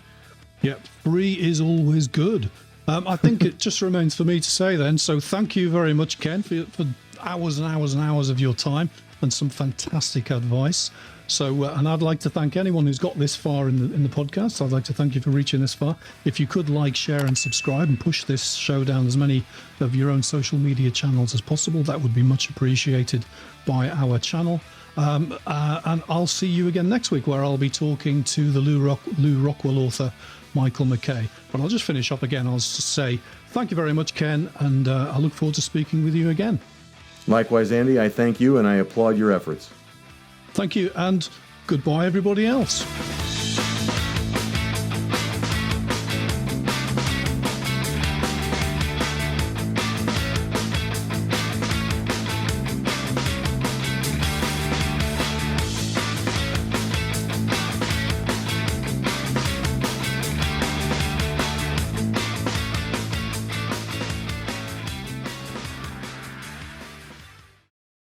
Yeah, free is always good. I think it just remains for me to say then, so thank you very much, Ken, for hours and hours and hours of your time and some fantastic advice. So, and I'd like to thank anyone who's got this far in the podcast. I'd like to thank you for reaching this far. If you could like, share, and subscribe and push this show down as many of your own social media channels as possible, that would be much appreciated by our channel. And I'll see you again next week, where I'll be talking to the Lou Rockwell author, Michael McKay. But I'll just finish up again. I'll just say thank you very much, Ken, and I look forward to speaking with you again. Likewise, Andy, I thank you and I applaud your efforts. Thank you, and goodbye, everybody else.